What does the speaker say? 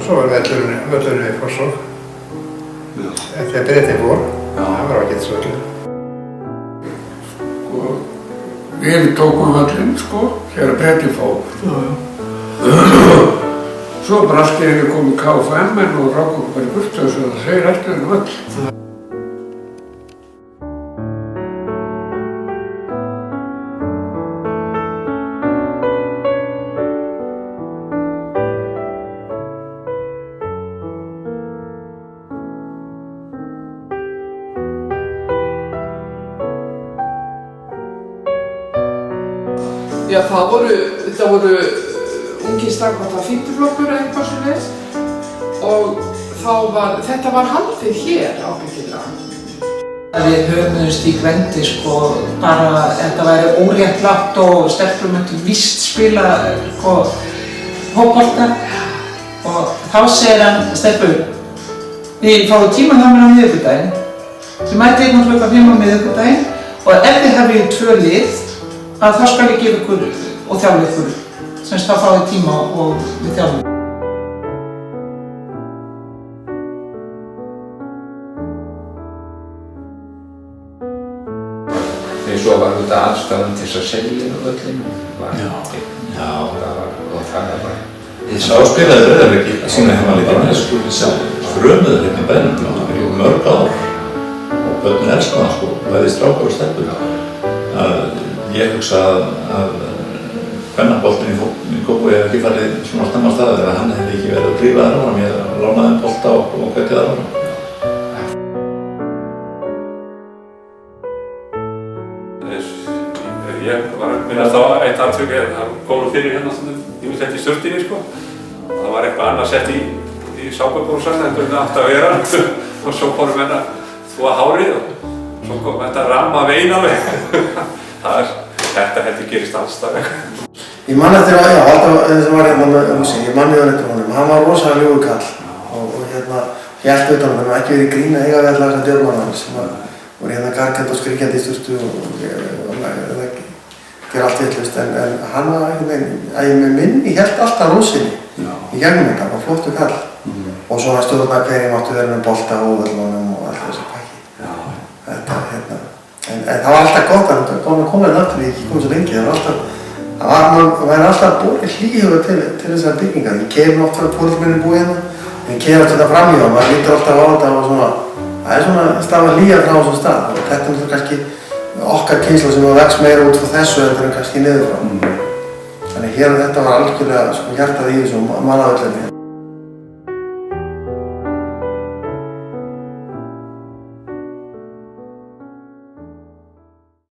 svo var völlurinn við Fossvog. Þegar Breiðablik fór, það var ágætis völlur. Við tókum völlinn, þegar Breiðablik fór. Svo allt í einu komu KFM-menn og ráku okkur bara í burtu og svo þeir ætluðu völl. Já, þetta voru ungir strákar, það var 50 flokkur eða eitthvað svoleiðis og þetta var haldið hér ábyggilega. Við höfumst í Gvendi bara þetta væri óréttlátt og stelpur myndu víst spila fótbolta og þá segir hann stelpur, við fáum tíma hjá mér á miðvikudaginn, þið mætið einn klukkan 5 á miðvikudaginn og ef þið hafið 2 lið að þá skal ég gefa ykkur og þjálfa ykkur, semst þá fáið tíma og við þjálfum. Svo var þetta aðstæðan til að selja á völlinu. Já, og það var bara... Sá spilaði Breiðablik í sína heimaleikina, frömuður hérna í bænum í mörg ár og börnin elsku hann, bæði strákar og stelpur. Ég hugsa að kvennaboltinn í Kópavogi hefði ekki farið svona snemma staðar þegar hann hefði ekki verið að drífa þar á hann, ég lánaði þeim bolta og hvetja þar á hann. Ég var að minnast á eitt atvik að það kom fyrir hérna ýmislegt í sturtinni Það var eitthvað annað sett í sápubósan en það átti að vera og svo fórum við að þvó hárið og svo kom þetta ramma veina mig. Þetta heldur gerist allstað. Ég man eftir að, alltaf þessi var hérna með Húsi, ég man niður eftir honum. Hann var rosalega ljúfur kall og hélt utan hann, það var ekki verið grín að eiga við alla þessa djörmanna hans sem voru hérna gargandi og skrikjandi í sturtu og gera allt vitlaust. En hann var einhvern veginn, að ég með minni hélt alltaf rósinni í gegnum þetta, hann var flottur kall. Og svo var stjórnar hverjum áttu verið með bolta á óvöllunum og allt þessi pakki. En það var alltaf gott að þetta kom aftur, ég ekki komið svo lengi, það væri alltaf borið hlýhuga til þessar byggingar. Ég keyri oft frá fóreldrar búið hérna, en ég keyri alltaf þetta fram í það, maður lítur alltaf á þetta og svona, það er svona stafa hlýja frá þessum stað. Og þetta er kannski okkar kynslóð sem vex meira út frá þessu en kannski niður frá. Þannig hér þetta var algjörlega hjartað í þessum mannavöllunni.